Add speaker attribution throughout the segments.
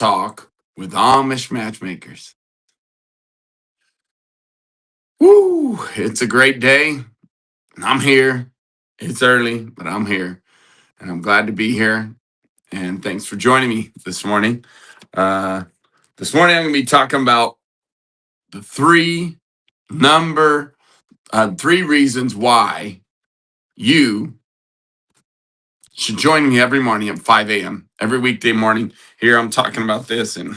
Speaker 1: Talk with Amish Matchmakers. Woo! It's a great day. I'm here. It's early, but I'm here. And I'm glad to be here. And thanks for joining me this morning. Uh, this morning, I'm going to be talking about the three reasons why you should join me every morning at 5 a.m. Every weekday morning. Here, I'm talking about this, and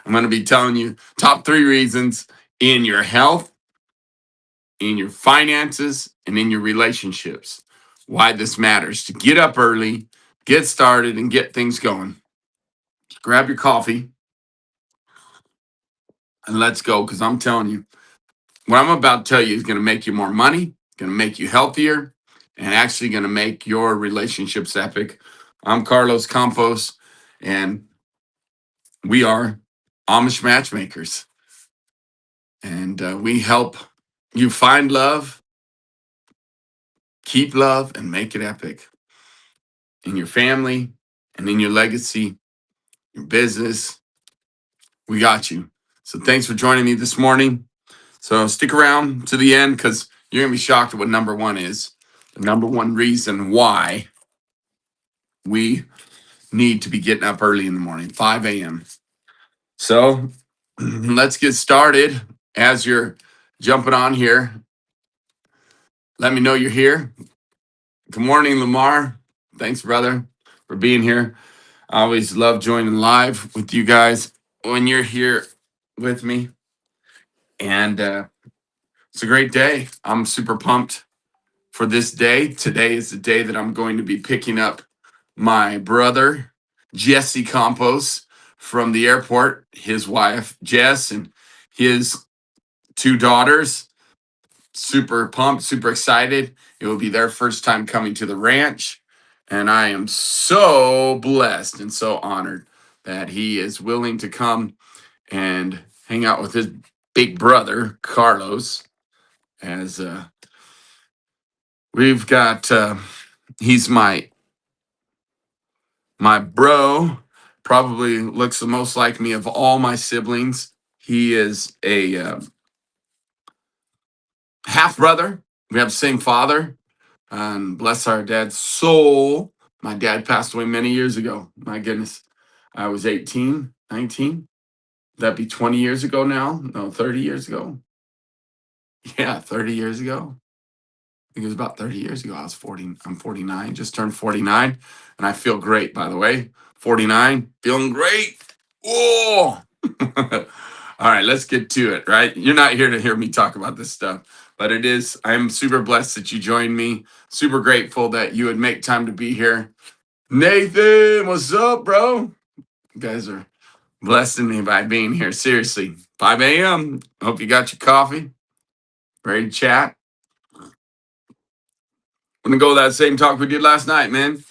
Speaker 1: I'm going to be telling you top three reasons in your health, in your finances, and in your relationships. Why this matters to get up early, get started, and get things going. Grab your coffee and let's go, because I'm telling you, what I'm about to tell you is going to make you more money, going to make you healthier, and actually going to make your relationships epic. I'm Carlos Campos, and we are Amish Matchmakers. And we help you find love, keep love, and make it epic in your family and in your legacy, your business. We got you. So thanks for joining me this morning. So stick around to the end, because you're going to be shocked at what number one is. The number one reason why we need to be getting up early in the morning, 5 a.m. So let's get started. As you're jumping on here, let me know you're here. Good morning, Lamar. Thanks, brother, for being here. I always love joining live with you guys when you're here with me. And it's a great day. I'm super pumped for this day. Today is the day that I'm going to be picking up my brother, Jesse Campos, from the airport, his wife, Jess, and his two daughters. Super pumped, super excited. It will be their first time coming to the ranch. And I am so blessed and so honored that he is willing to come and hang out with his big brother, Carlos, as we've got he's my bro, probably looks the most like me of all my siblings. He is a half brother. We have the same father, and bless our dad's soul, my dad passed away many years ago. My goodness, I was 18, 19. That'd be 20 years ago now. No, 30 years ago. Yeah, 30 years ago. I think it was about 30 years ago. I was 40. I'm 49, just turned 49. And I feel great, by the way. 49, feeling great. Oh, all right, let's get to it, right? You're not here to hear me talk about this stuff, but it is. I'm super blessed that you joined me. Super grateful that you would make time to be here. Nathan, what's up, bro? You guys are blessing me by being here. Seriously, 5 a.m. Hope you got your coffee. Ready to chat? I'm going to go that same talk we did last night, man.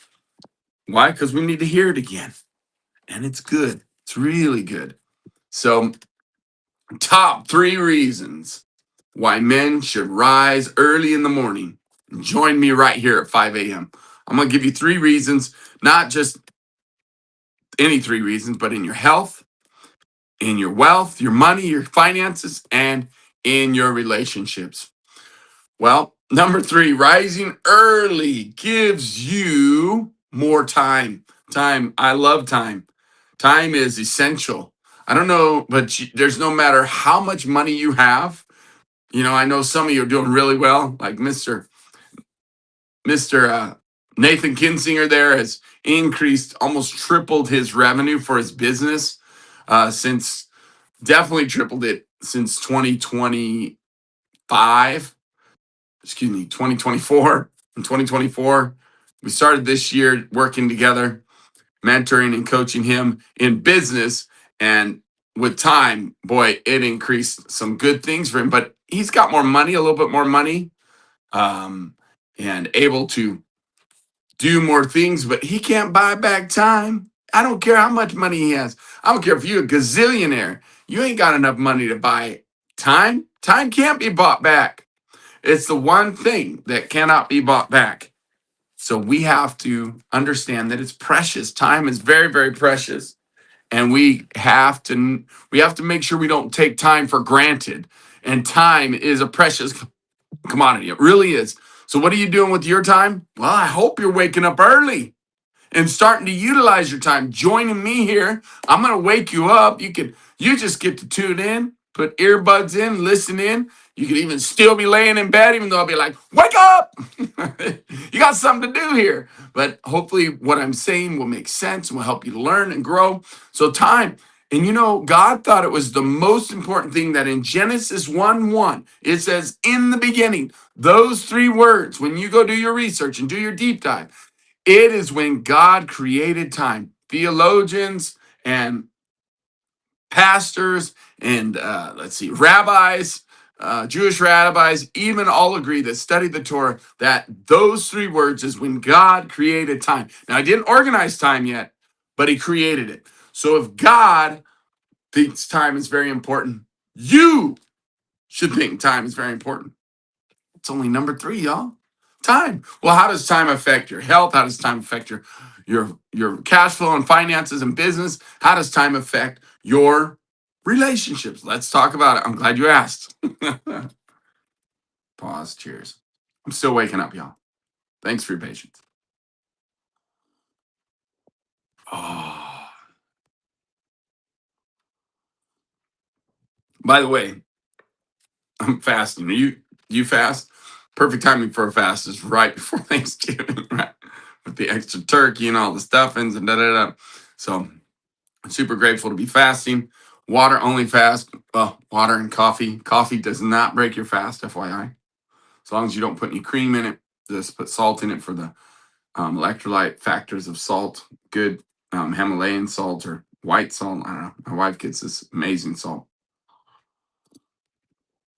Speaker 1: Why? Because we need to hear it again. And it's good. It's really good. So, top three reasons why men should rise early in the morning. Join me right here at 5 a.m. I'm going to give you three reasons, not just any three reasons, but in your health, in your wealth, your money, your finances, and in your relationships. Well, number three, rising early gives you more time. Time. I love time. Time is essential. I don't know, but there's no matter how much money you have. You know, I know some of you are doing really well, like Mr. Nathan Kinsinger there has increased, almost tripled his revenue for his business since, definitely tripled it since 2025. 2024. In 2024, we started this year working together, mentoring and coaching him in business. And with time, boy, it increased some good things for him. But he's got more money, a little bit more money, and able to do more things, but he can't buy back time. I don't care how much money he has. I don't care if you're a gazillionaire. You ain't got enough money to buy time. Time can't be bought back. It's the one thing that cannot be bought back. So we have to understand that it's precious. Time is very, very precious. And we have to make sure we don't take time for granted. And time is a precious commodity. It really is. So what are you doing with your time? Well, I hope you're waking up early and starting to utilize your time. Joining me here, I'm going to wake you up. You just get to tune in, put earbuds in, listen in. You could even still be laying in bed, even though I'll be like, wake up! You got something to do here. But hopefully what I'm saying will make sense and will help you to learn and grow. So time. And God thought it was the most important thing that in Genesis 1:1, it says, in the beginning, those three words, when you go do your research and do your deep dive, it is when God created time. Theologians and pastors and rabbis, Jewish rabbis, even all agree that study the Torah that those three words is when God created time. Now, he didn't organize time yet, but he created it. So if God thinks time is very important, you should think time is very important. It's only number three, y'all. Time. Well, how does time affect your health? How does time affect your cash flow and finances and business? How does time affect your relationships? Let's talk about it. I'm glad you asked. Pause. Cheers. I'm still waking up, y'all. Thanks for your patience. Oh. By the way, I'm fasting. You fast? Perfect timing for a fast is right before Thanksgiving, right? With the extra turkey and all the stuffings and da da da. So I'm super grateful to be fasting. Water only fast. Well, water and coffee. Coffee does not break your fast, FYI. As long as you don't put any cream in it, just put salt in it for the electrolyte factors of salt. Good Himalayan salt or white salt. I don't know. My wife gets this amazing salt.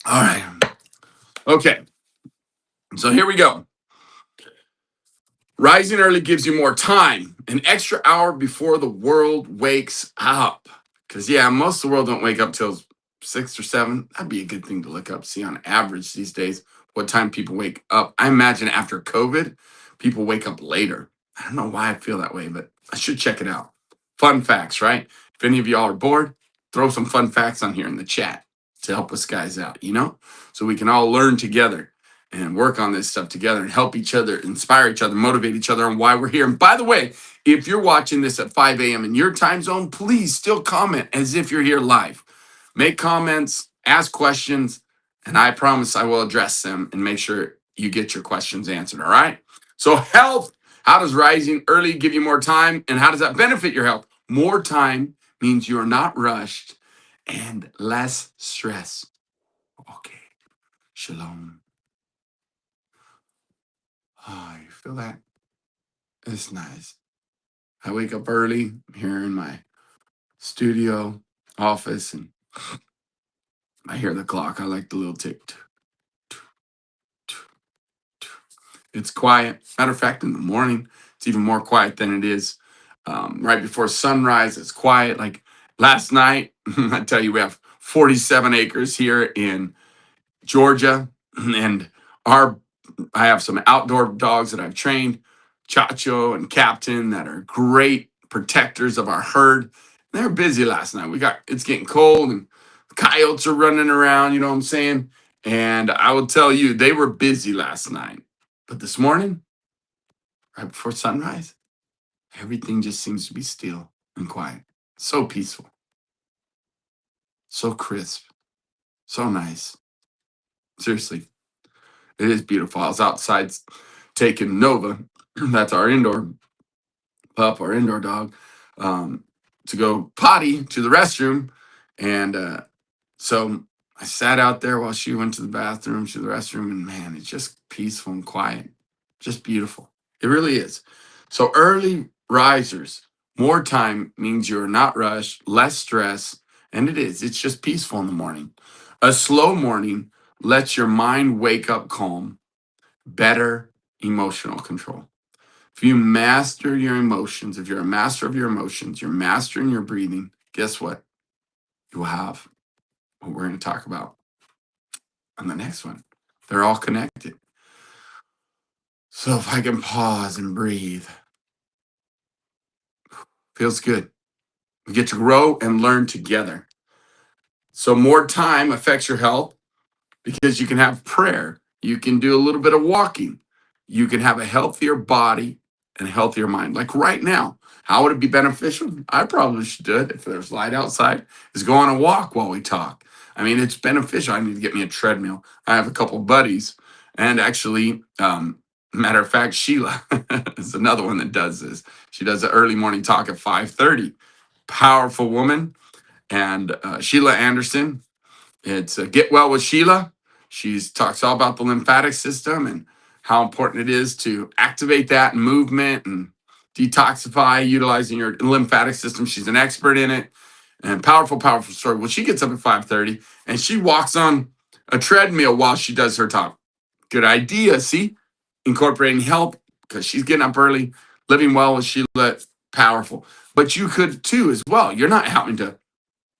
Speaker 1: All right. Okay. So here we go. Rising early gives you more time, an extra hour before the world wakes up. Because, yeah, most of the world don't wake up till 6 or 7. That'd be a good thing to look up, see on average these days what time people wake up. I imagine after COVID, people wake up later. I don't know why I feel that way, but I should check it out. Fun facts, right? If any of y'all are bored, throw some fun facts on here in the chat to help us guys out, so we can all learn together and work on this stuff together and help each other, inspire each other, motivate each other on why we're here. And by the way, if you're watching this at 5 a.m. in your time zone, please still comment as if you're here live. Make comments, ask questions, and I promise I will address them and make sure you get your questions answered, all right? So health, how does rising early give you more time, and how does that benefit your health? More time means you're not rushed and less stress. Okay, shalom. Oh, you feel that? It's nice. I wake up early here in my studio office and I hear the clock. I like the little tick. It's quiet. Matter of fact, in the morning, it's even more quiet than it is right before sunrise. It's quiet. Like last night, I tell you, we have 47 acres here in Georgia, and I have some outdoor dogs that I've trained, Chacho and Captain, that are great protectors of our herd. They're busy last night. It's getting cold and coyotes are running around, you know what I'm saying? And I will tell you, they were busy last night. But this morning, right before sunrise, everything just seems to be still and quiet. So peaceful, so crisp, so nice. Seriously, it is beautiful. I was outside taking Nova, that's our indoor pup, our indoor dog, to go potty to the restroom. And so I sat out there while she went to the bathroom, to the restroom, and man, it's just peaceful and quiet. Just beautiful. It really is. So early risers, more time means you're not rushed, less stress, and it is. It's just peaceful in the morning. A slow morning lets your mind wake up calm, better emotional control. If you master your emotions, if you're a master of your emotions, you're mastering your breathing, guess what? You will have what we're going to talk about on the next one. They're all connected. So if I can pause and breathe, feels good. We get to grow and learn together. So more time affects your health because you can have prayer. You can do a little bit of walking. You can have a healthier body and a healthier mind. Like right now, how would it be beneficial? I probably should do it if there's light outside, is go on a walk while we talk. I mean, it's beneficial. I need to get me a treadmill. I have a couple buddies, and actually, matter of fact, Sheila is another one that does this. She does the early morning talk at 5:30. Powerful woman. And Sheila Anderson, it's Get Well with Sheila. She talks all about the lymphatic system and how important it is to activate that in movement and detoxify, utilizing your lymphatic system. She's an expert in it, and powerful, powerful story. Well, she gets up at 5:30 and she walks on a treadmill while she does her talk. Good idea. See, incorporating health because she's getting up early, living well with Sheila. Powerful. But you could too as well. You're not having to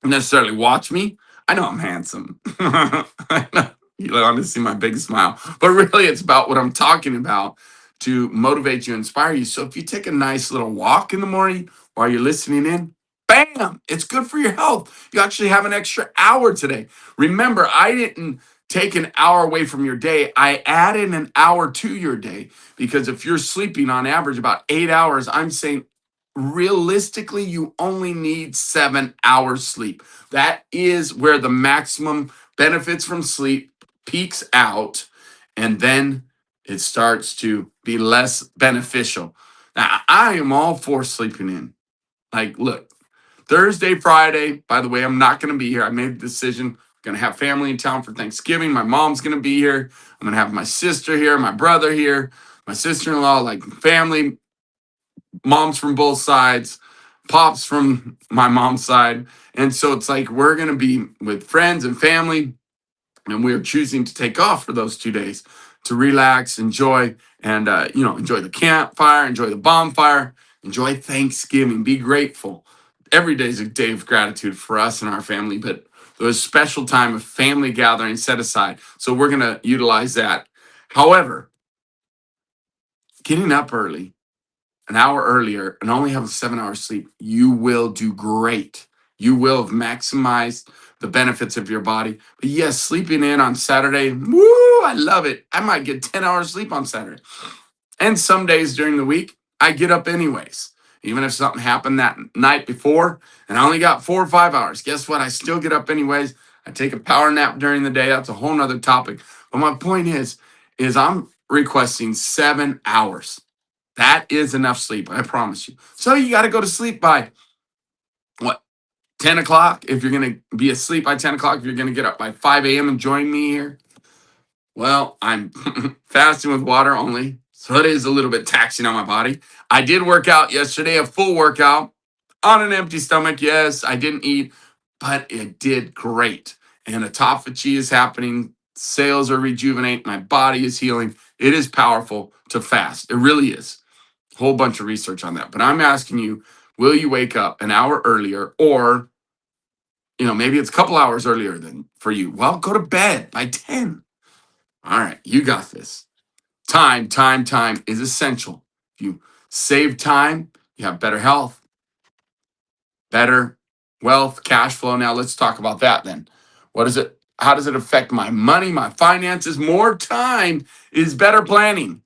Speaker 1: necessarily watch me. I know I'm handsome. I know you want to see my big smile, but really it's about what I'm talking about to motivate you, inspire you. So if you take a nice little walk in the morning while you're listening in, bam, it's good for your health. You actually have an extra hour today. Remember, I didn't take an hour away from your day. I added an hour to your day because if you're sleeping on average about 8 hours, I'm saying realistically, you only need 7 hours sleep. That is where the maximum benefits from sleep peaks out, and then it starts to be less beneficial. Now, I am all for sleeping in. Like, look, Thursday, Friday, by the way, I'm not going to be here. I made the decision. I'm going to have family in town for Thanksgiving. My mom's going to be here. I'm going to have my sister here, my brother here, my sister-in-law, like family, moms from both sides, pops from my mom's side. And so it's like we're going to be with friends and family, and we're choosing to take off for those 2 days to relax, enjoy, and enjoy the campfire, enjoy the bonfire, enjoy Thanksgiving, be grateful. Every day is a day of gratitude for us and our family, but there's a special time of family gathering set aside. So we're going to utilize that. However, getting up early, an hour earlier, and only have a 7 hour sleep, you will do great. You will have maximized the benefits of your body. But yes, sleeping in on Saturday, woo, I love it. I might get 10 hours sleep on Saturday. And some days during the week, I get up anyways. Even if something happened that night before and I only got 4 or 5 hours, guess what? I still get up anyways. I take a power nap during the day. That's a whole nother topic. But my point is I'm requesting 7 hours. That is enough sleep, I promise you. So you got to go to sleep by what, 10 o'clock? If you're going to be asleep by 10 o'clock, if you're going to get up by 5 a.m. and join me here, well, I'm fasting with water only. So it is a little bit taxing on my body. I did work out yesterday, a full workout on an empty stomach. Yes, I didn't eat, but it did great. And autophagy is happening. Cells are rejuvenating. My body is healing. It is powerful to fast. It really is. Whole bunch of research on that. But I'm asking you, will you wake up an hour earlier, or maybe it's a couple hours earlier than for you? Well, go to bed by 10. All right, you got this. Time is essential. If you save time, you have better health, better wealth, cash flow. Now let's talk about that then. What is it? How does it affect my money, my finances? More time is better planning.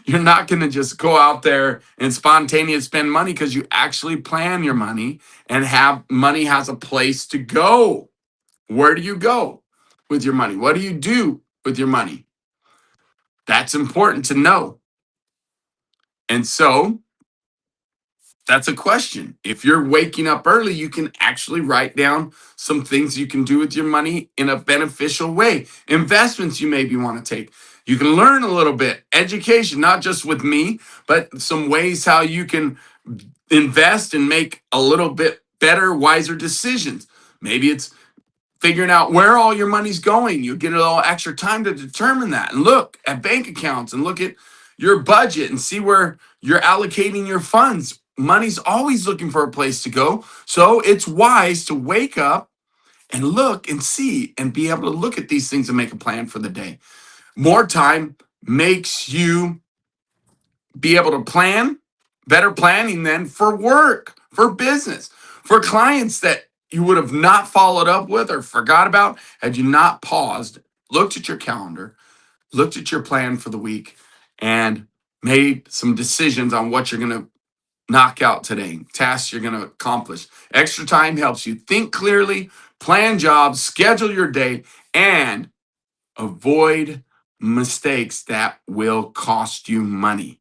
Speaker 1: You're not going to just go out there and spontaneous spend money because you actually plan your money and have money has a place to go. Where do you go with your money? What do you do with your money? That's important to know. And so that's a question. If you're waking up early, you can actually write down some things you can do with your money in a beneficial way. Investments you maybe want to take. You can learn a little bit. Education, not just with me, but some ways how you can invest and make a little bit better, wiser decisions. Maybe it's figuring out where all your money's going. You get a little extra time to determine that and look at bank accounts and look at your budget and see where you're allocating your funds. Money's always looking for a place to go. So it's wise to wake up and look and see and be able to look at these things and make a plan for the day. More time makes you be able to plan, better planning then for work, for business, for clients that you would have not followed up with or forgot about had you not paused, looked at your calendar, looked at your plan for the week, and made some decisions on what you're going to knock out today, tasks you're going to accomplish. Extra time helps you think clearly, plan jobs, schedule your day, and avoid mistakes that will cost you money.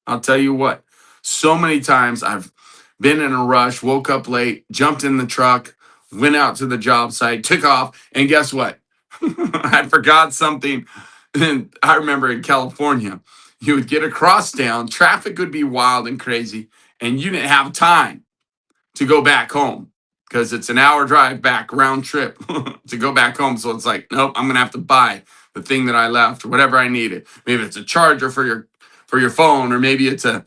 Speaker 1: I'll tell you what, so many times I've been in a rush, woke up late, jumped in the truck, went out to the job site, took off, and guess what? I forgot something. And I remember in California, you would get across town, traffic would be wild and crazy, and you didn't have time to go back home because it's an hour drive back round trip to go back home. So it's like, nope, I'm gonna have to buy the thing that I left or whatever I needed. Maybe it's a charger for your phone, or maybe it's a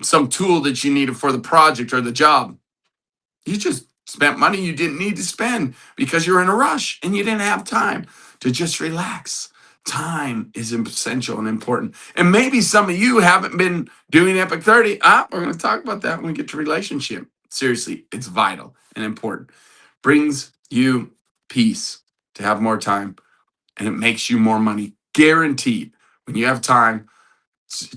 Speaker 1: some tool that you needed for the project or the job. You just spent money you didn't need to spend because you're in a rush and you didn't have time to just relax. Time is essential and important. And maybe some of you haven't been doing Epic 30. We're going to talk about that when we get to relationship. Seriously, it's vital and important. Brings you peace to have more time, and it makes you more money. Guaranteed. When you have time,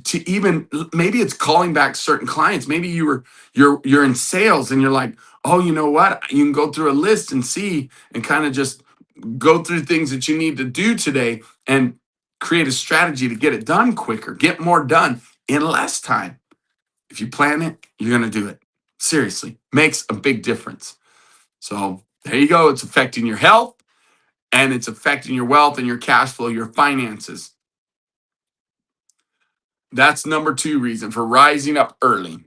Speaker 1: to even maybe it's calling back certain clients. Maybe you're in sales and you're like, oh, you know what? You can go through a list and see and kind of just go through things that you need to do today and create a strategy to get it done quicker, get more done in less time. If you plan it, you're going to do it. Seriously, makes a big difference. So there you go. It's affecting your health and it's affecting your wealth and your cash flow, your finances. That's number 2 reason for rising up early.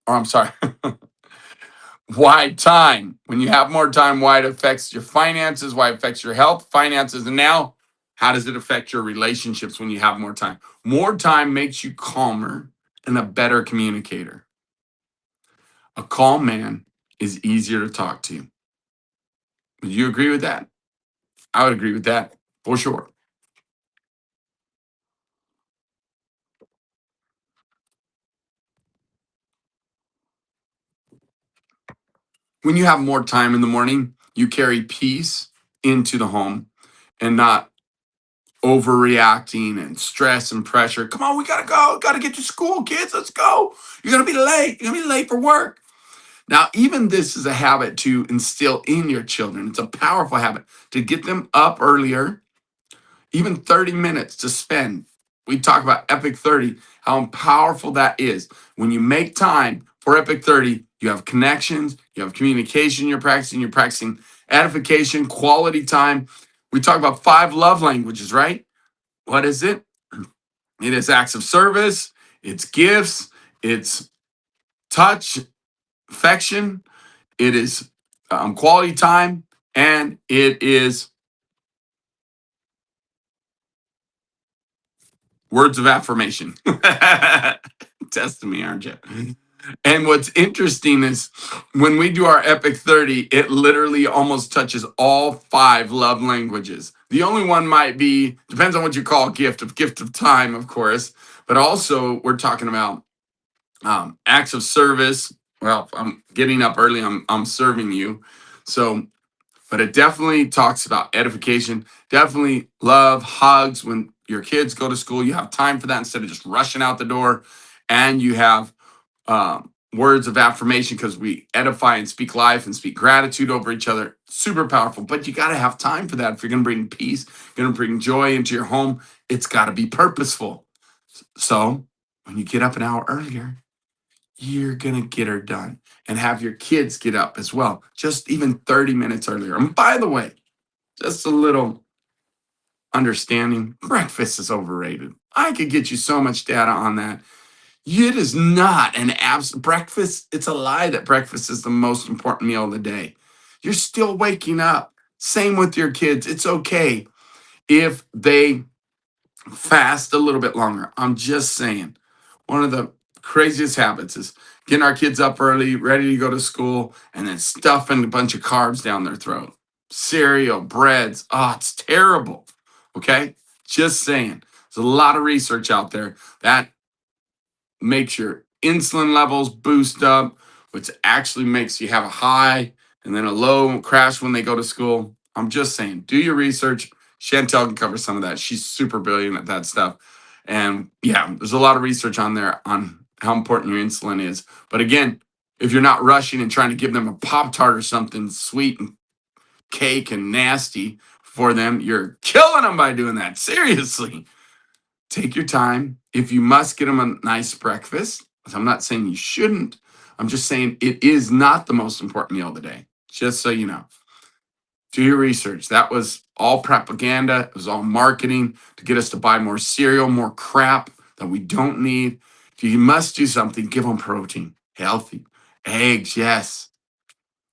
Speaker 1: Or I'm sorry, why time. When you have more time, why it affects your finances, why it affects your health, finances, and now how does it affect your relationships when you have more time? More time makes you calmer and a better communicator. A calm man is easier to talk to. Would you agree with that? I would agree with that for sure. When you have more time in the morning, you carry peace into the home and not overreacting and stress and pressure. Come on, we gotta go. Gotta get to school, kids. Let's go. You're gonna be late. You're gonna be late for work. Now, even this is a habit to instill in your children. It's a powerful habit to get them up earlier, even 30 minutes to spend. We talk about Epic 30, how powerful that is. When you make time for Epic 30, you have connections, you have communication you're practicing edification, quality time. We talk about 5 love languages, right? What is it? It is acts of service, it's gifts, it's touch, affection, it is quality time, and it is words of affirmation. Testing me, aren't you? And what's interesting is when we do our Epic 30, it literally almost touches all 5 love languages. The only one might be, depends on what you call gift of time, of course, but also we're talking about acts of service. Well, I'm getting up early. I'm serving you. So, but it definitely talks about edification. Definitely love, hugs. When your kids go to school, you have time for that instead of just rushing out the door. And you have words of affirmation because we edify and speak life and speak gratitude over each other. Super powerful. But you got to have time for that. If you're going to bring peace, going to bring joy into your home, it's got to be purposeful. So when you get up an hour earlier, you're going to get her done and have your kids get up as well, just even 30 minutes earlier. And by the way, just a little understanding, breakfast is overrated. I could get you so much data on that. It is not an breakfast. It's a lie that breakfast is the most important meal of the day. You're still waking up. Same with your kids. It's okay if they fast a little bit longer. I'm just saying. One of the craziest habits is getting our kids up early, ready to go to school, and then stuffing a bunch of carbs down their throat. Cereal, breads. Oh, it's terrible. Okay? Just saying. There's a lot of research out there that makes your insulin levels boost up, which actually makes you have a high and then a low crash when they go to school. I'm just saying, do your research. Chantel can cover some of that. She's super brilliant at that stuff. And yeah, there's a lot of research on there on how important your insulin is. But again, if you're not rushing and trying to give them a Pop Tart or something sweet and cake and nasty for them, you're killing them by doing that. Seriously. Take your time. If you must get them a nice breakfast, I'm not saying you shouldn't. I'm just saying it is not the most important meal of the day. Just so you know. Do your research. That was all propaganda. It was all marketing to get us to buy more cereal, more crap that we don't need. If you must do something, give them protein, healthy, eggs, yes.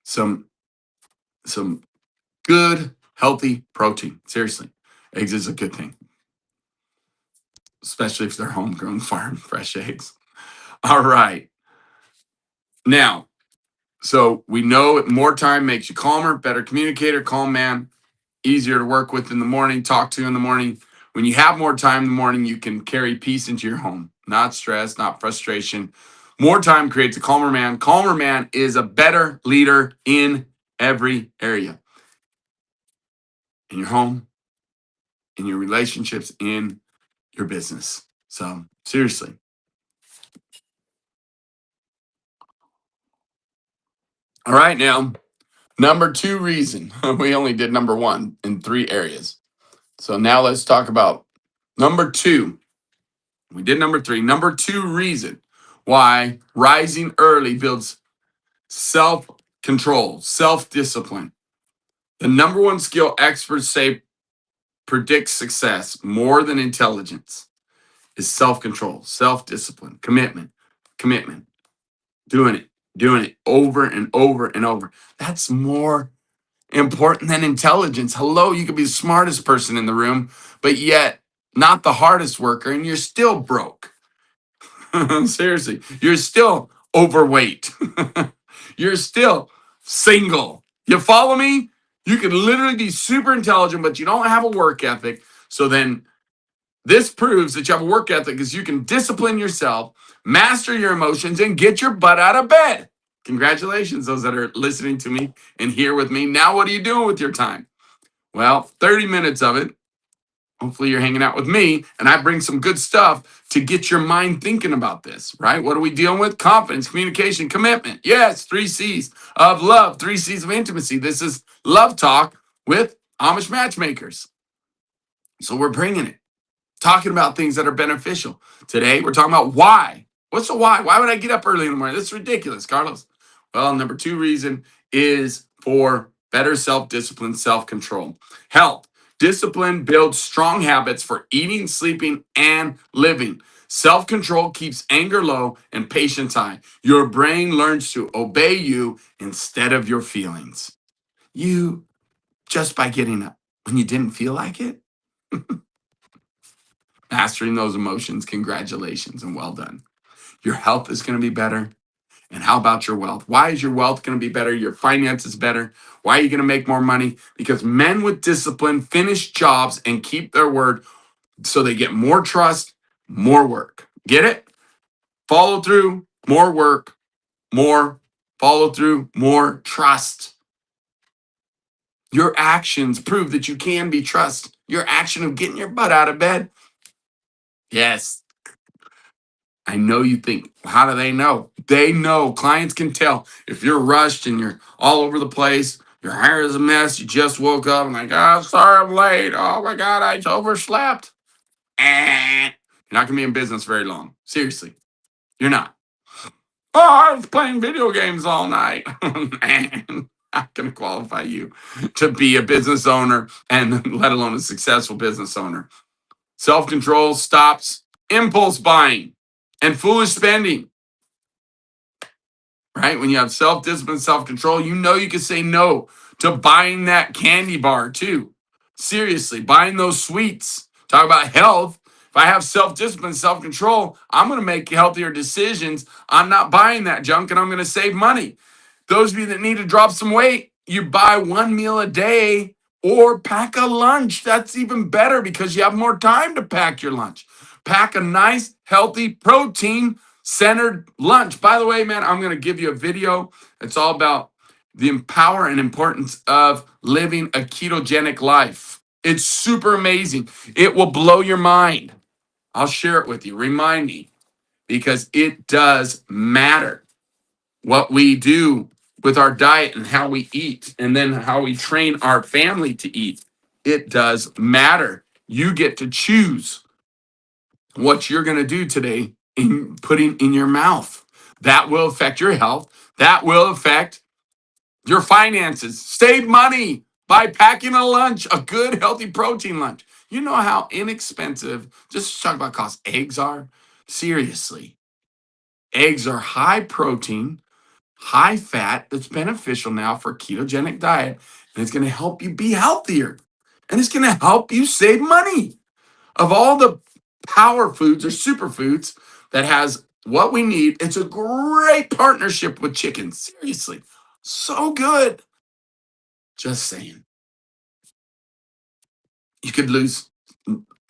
Speaker 1: Some good, healthy protein. Seriously, eggs is a good thing, especially if they're homegrown farm fresh eggs. All right. Now, so we know more time makes you calmer, better communicator, calm man, easier to work with in the morning, talk to in the morning. When you have more time in the morning, you can carry peace into your home, not stress, not frustration. More time creates a calmer man. Calmer man is a better leader in every area, in your home, in your relationships, in your business. So seriously. All right, now, number 2 reason. We only did number 1 in 3 areas. So now let's talk about number 2. We did number 3. Number 2 reason why rising early builds self-control, self-discipline. The number 1 skill experts say predicts success more than intelligence is self-control, self-discipline, commitment, doing it over and over and over. That's more important than intelligence. Hello, you could be the smartest person in the room, but yet not the hardest worker, and you're still broke. Seriously, you're still overweight. You're still single. You follow me? You can literally be super intelligent, but you don't have a work ethic. So then this proves that you have a work ethic because you can discipline yourself, master your emotions, and get your butt out of bed. Congratulations, those that are listening to me and here with me. Now, what are you doing with your time? Well, 30 minutes of it. Hopefully, you're hanging out with me and I bring some good stuff to get your mind thinking about this, right? What are we dealing with? Confidence, communication, commitment. Yes, 3 C's of love, 3 C's of intimacy. This is Love Talk with Amish Matchmakers. So we're bringing it, talking about things that are beneficial. Today, we're talking about why. What's the why? Why would I get up early in the morning? That's ridiculous, Carlos. Well, number 2 reason is for better self-discipline, self-control. Health. Discipline builds strong habits for eating, sleeping, and living. Self-control keeps anger low and patience high. Your brain learns to obey you instead of your feelings. You, just by getting up when you didn't feel like it, mastering those emotions, congratulations and well done. Your health is going to be better. And how about your wealth? Why is your wealth going to be better? Your finances better? Why are you going to make more money? Because men with discipline finish jobs and keep their word so they get more trust, more work. Get it? Follow through, more work, more follow through, more trust. Your actions prove that you can be trusted. Your action of getting your butt out of bed. Yes, I know you think, how do they know? They know. Clients can tell if you're rushed and you're all over the place, your hair is a mess, you just woke up and like, oh, sorry, I'm late. Oh my God, I overslept. You're not going to be in business very long. Seriously, you're not. Oh, I was playing video games all night. Man, not going to qualify you to be a business owner and let alone a successful business owner. Self-control stops impulse buying and foolish spending. Right? When you have self-discipline, self-control, you know you can say no to buying that candy bar too. Seriously, buying those sweets. Talk about health. If I have self-discipline, self-control, I'm going to make healthier decisions. I'm not buying that junk and I'm going to save money. Those of you that need to drop some weight, you buy 1 meal a day or pack a lunch. That's even better because you have more time to pack your lunch. Pack a nice, healthy protein centered lunch. By the way, man, I'm going to give you a video. It's all about the power and importance of living a ketogenic life. It's super amazing. It will blow your mind. I'll share it with you. Remind me, because it does matter what we do with our diet and how we eat, and then how we train our family to eat. It does matter. You get to choose what you're going to do today in putting in your mouth. That will affect your health. That will affect your finances. Save money by packing a lunch, a good, healthy protein lunch. You know how inexpensive, just talk about cost, eggs are? Seriously. Eggs are high protein, high fat, that's beneficial now for a ketogenic diet. And it's going to help you be healthier. And it's going to help you save money. Of all the power foods or superfoods that has what we need, it's a great partnership with chicken. Seriously. So good. Just saying. You could lose,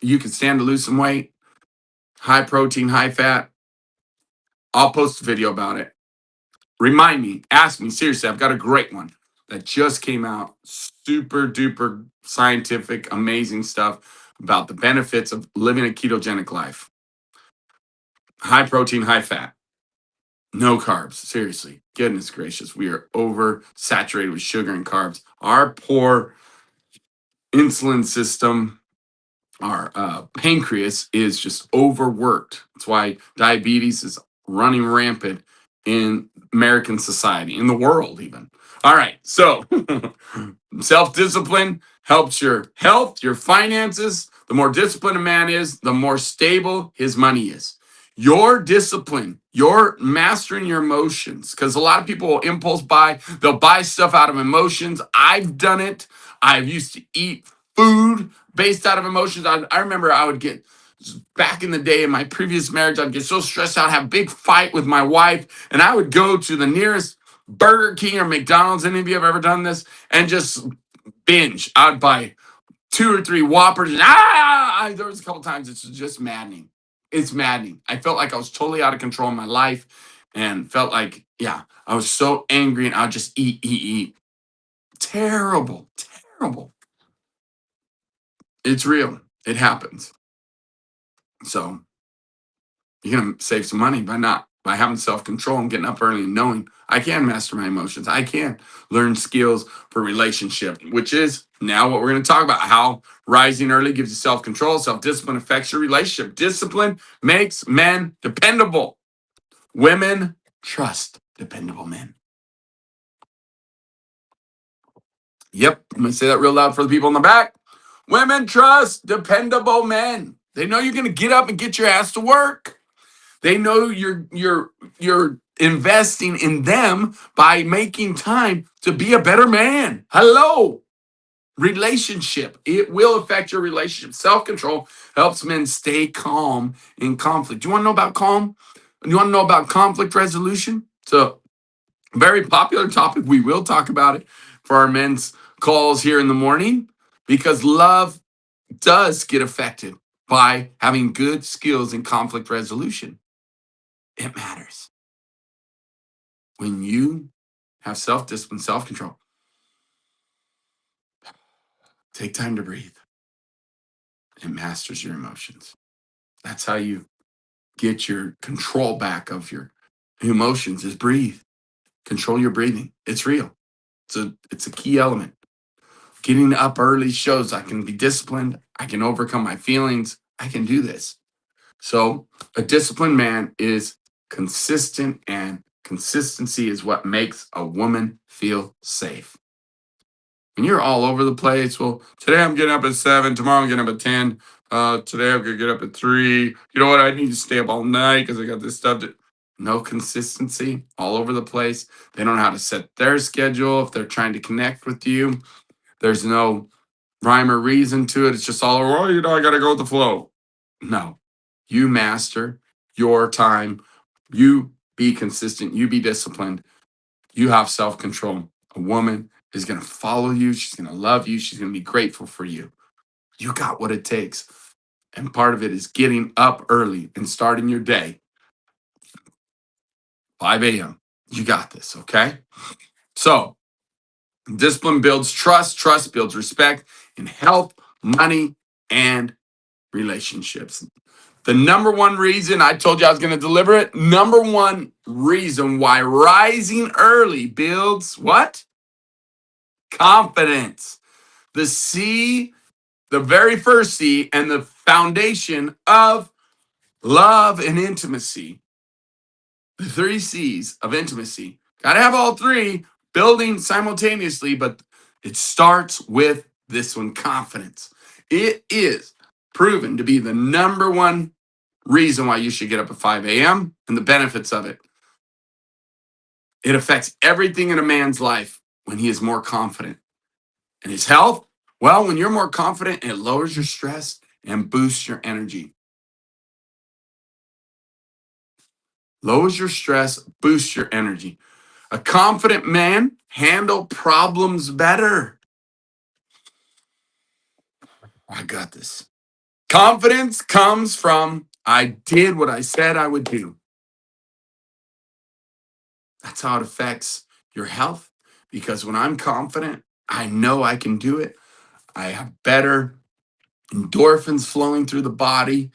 Speaker 1: you could stand to lose some weight, high protein, high fat. I'll post a video about it. Remind me, ask me, seriously, I've got a great one that just came out. Super duper scientific, amazing stuff about the benefits of living a ketogenic life. High protein, high fat, no carbs. Seriously, goodness gracious, we are oversaturated with sugar and carbs. Our poor insulin system, our pancreas is just overworked. That's why diabetes is running rampant in American society, in the world even. All right, so self-discipline helps your health, your finances. The more disciplined a man is, the more stable his money is. Your discipline, your mastering your emotions, because a lot of people will impulse buy, they'll buy stuff out of emotions. I've done it. I've used to eat food based out of emotions. I remember I would get, back in the day in my previous marriage, I'd get so stressed out, have a big fight with my wife, and I would go to the nearest Burger King or McDonald's. Any of you have ever done this? And just binge. I'd buy 2 or 3 Whoppers. And there was a couple times it's just maddening. It's maddening. I felt like I was totally out of control in my life, and felt like, yeah, I was so angry, and I'd just eat. Terrible, terrible. It's real. It happens. So you're going to save some money by having self-control and getting up early and knowing I can master my emotions. I can learn skills for relationship, which is now what we're going to talk about, how rising early gives you self-control. Self-discipline affects your relationship. Discipline makes men dependable. Women trust dependable men. Yep, I'm going to say that real loud for the people in the back. Women trust dependable men. They know you're going to get up and get your ass to work. They know you're investing in them by making time to be a better man. Hello. Relationship. It will affect your relationship. Self-control helps men stay calm in conflict. Do you want to know about calm? Do you want to know about conflict resolution? It's a very popular topic. We will talk about it for our men's calls here in the morning, because love does get affected by having good skills in conflict resolution. It matters. When you have self-discipline, self-control, take time to breathe. It masters your emotions. That's how you get your control back of your emotions, is breathe. Control your breathing. It's real. It's a key element. Getting up early shows I can be disciplined. I can overcome my feelings. I can do this. So a disciplined man is consistent, and consistency is what makes a woman feel safe. And you're all over the place. Well, today I'm getting up at 7. Tomorrow I'm getting up at 10. Today I'm going to get up at 3. You know what? I need to stay up all night because I got this stuff to... No consistency, all over the place. They don't know how to set their schedule if they're trying to connect with you. There's no rhyme or reason to it. It's just all, oh, I got to go with the flow. No. You master your time. You be consistent. You be disciplined. You have self-control. A woman is going to follow you. She's going to love you. She's going to be grateful for you. You got what it takes. And part of it is getting up early and starting your day 5 a.m. You got this, okay? So, discipline builds trust, trust builds respect in health, money, and relationships. The number one reason I told you I was going to deliver it, number one reason why rising early builds what? Confidence. The C, the very first C, and the foundation of love and intimacy. The three C's of intimacy. Got to have all three building simultaneously, but it starts with this one, confidence. It is proven to be the number one reason why you should get up at 5 a.m. and the benefits of it. It affects everything in a man's life when he is more confident. And his health, well, when you're more confident, it lowers your stress and boosts your energy. Lowers your stress, boosts your energy. A confident man handle problems better. I got this. Confidence comes from I did what I said I would do. That's how it affects your health. Because when I'm confident, I know I can do it. I have better endorphins flowing through the body,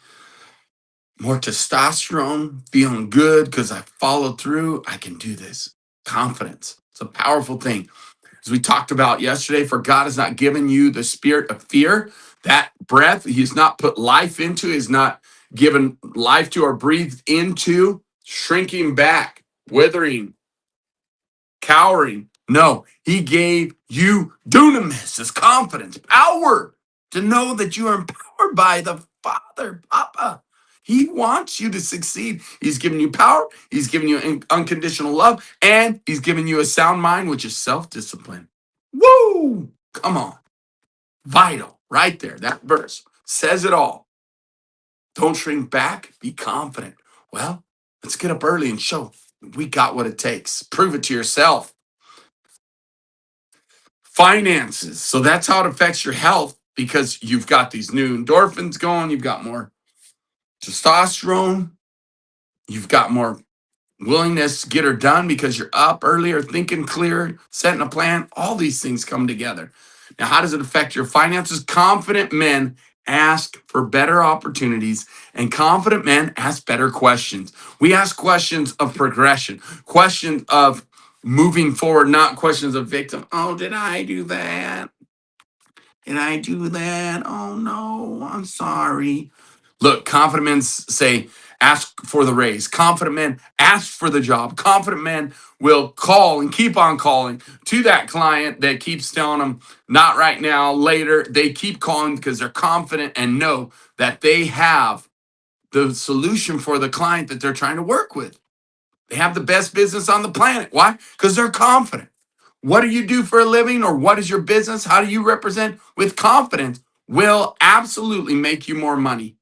Speaker 1: more testosterone, feeling good because I followed through. I can do this. Confidence. It's a powerful thing. As we talked about yesterday, for God has not given you the spirit of fear. That breath He's not put life into, He's not given life to or breathed into, shrinking back, withering, cowering. No, He gave you dunamis, His confidence, power to know that you are empowered by the Father, Papa. He wants you to succeed. He's given you power, He's given you unconditional love, and He's given you a sound mind, which is self-discipline. Woo! Come on. Vital, right there. That verse says it all. Don't shrink back, be confident. Well, let's get up early and show we got what it takes. Prove it to yourself. Finances. So that's how it affects your health because you've got these new endorphins going, you've got more testosterone, you've got more willingness to get her done because you're up earlier, thinking clearer, setting a plan. All these things come together. Now, how does it affect your finances? Confident men ask for better opportunities, and confident men ask better questions. We ask questions of progression, questions of moving forward, not questions of victim. Oh, did I do that? Did I do that? Oh, no, I'm sorry. Look, confident men say, ask for the raise. Confident men ask for the job. Confident men will call and keep on calling to that client that keeps telling them, not right now, later. They keep calling because they're confident and know that they have the solution for the client that they're trying to work with. They have the best business on the planet. Why? Because they're confident. What do you do for a living, or what is your business? How do you represent with confidence will absolutely make you more money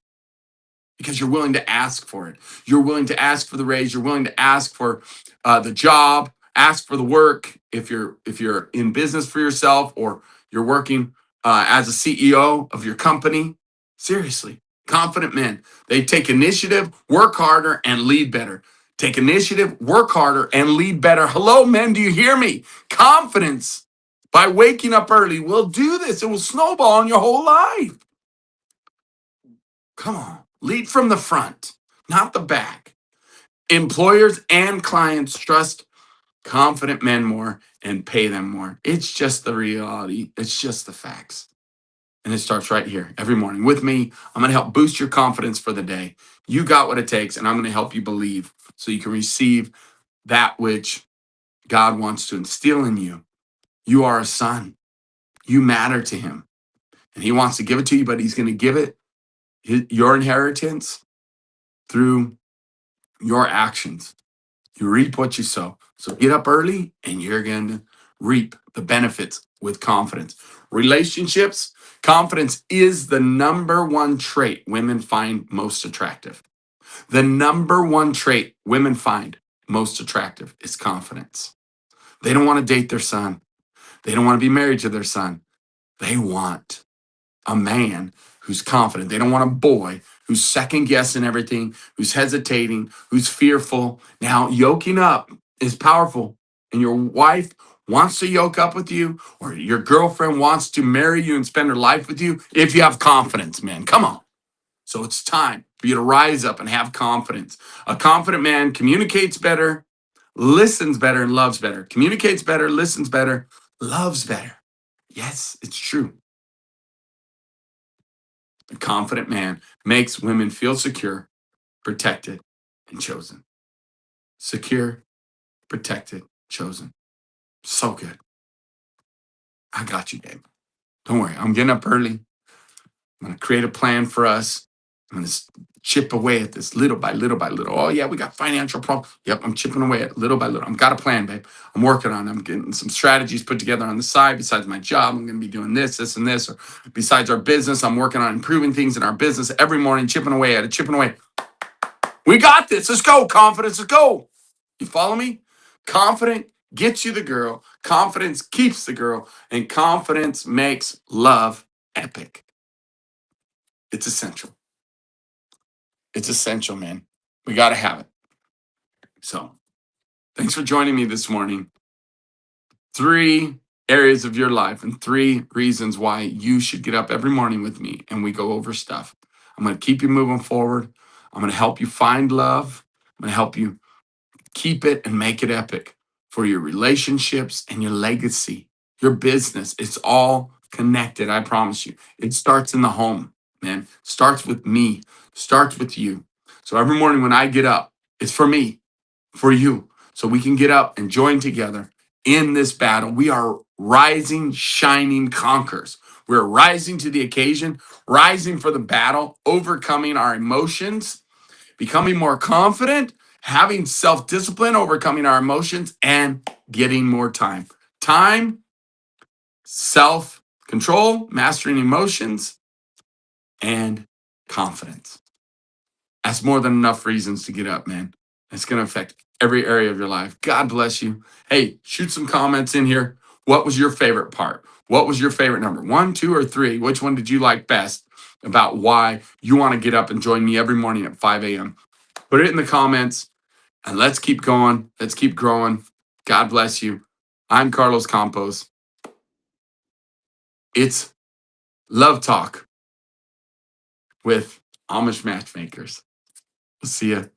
Speaker 1: because you're willing to ask for it. You're willing to ask for the raise. You're willing to ask for the job, ask for the work. If you're in business for yourself or you're working as a CEO of your company, seriously, confident men, they take initiative, work harder, and lead better. Take initiative, work harder, and lead better. Hello, men, do you hear me? Confidence by waking up early will do this. It will snowball in your whole life. Come on, lead from the front, not the back. Employers and clients trust confident men more and pay them more. It's just the reality. It's just the facts. And it starts right here every morning with me. I'm going to help boost your confidence for the day. You got what it takes, and I'm going to help you believe so you can receive that which God wants to instill in you. You are a son. You matter to Him, and He wants to give it to you, but He's going to give it, your inheritance, through your actions. You reap what you sow. So get up early and you're going to reap the benefits with confidence. Relationships, confidence is the number one trait women find most attractive. The number one trait women find most attractive is confidence. They don't want to date their son. They don't want to be married to their son. They want a man who's confident. They don't want a boy who's second guessing everything, who's hesitating, who's fearful. Now, yoking up is powerful. And your wife wants to yoke up with you, or your girlfriend wants to marry you and spend her life with you, if you have confidence, man. Come on. So it's time for you to rise up and have confidence. A confident man communicates better, listens better, and loves better. Communicates better, listens better, loves better. Yes, it's true. A confident man makes women feel secure, protected, and chosen. Secure, protected, chosen. So good. I got you, babe. Don't worry. I'm getting up early. I'm going to create a plan for us. I'm going to chip away at this little by little by little. Oh, yeah, we got financial problems. Yep, I'm chipping away at it little by little. I've got a plan, babe. I'm working on it. I'm getting some strategies put together on the side. Besides my job, I'm going to be doing this, this, and this. Or besides our business, I'm working on improving things in our business every morning, chipping away at it, chipping away. We got this. Let's go. Confidence. Let's go. You follow me? Confident gets you the girl. Confidence keeps the girl. And confidence makes love epic. It's essential. It's essential, man. We got to have it. So thanks for joining me this morning. 3 areas of your life and 3 reasons why you should get up every morning with me and we go over stuff. I'm going to keep you moving forward. I'm going to help you find love. I'm going to help you keep it and make it epic for your relationships and your legacy, your business. It's all connected. I promise you. It starts in the home, man. Starts with me, starts with you. So every morning when I get up, it's for me, for you. So we can get up and join together in this battle. We are rising, shining conquerors. We're rising to the occasion, rising for the battle, overcoming our emotions, becoming more confident, having self discipline, overcoming our emotions, and getting more time. Time, self control, mastering emotions, and confidence. That's more than enough reasons to get up, man. It's going to affect every area of your life. God bless you. Hey, shoot some comments in here. What was your favorite part? What was your favorite number? 1, 2, or 3? Which one did you like best about why you want to get up and join me every morning at 5 a.m.? Put it in the comments and let's keep going. Let's keep growing. God bless you. I'm Carlos Campos. It's Love Talk with Amish Matchmakers. See ya.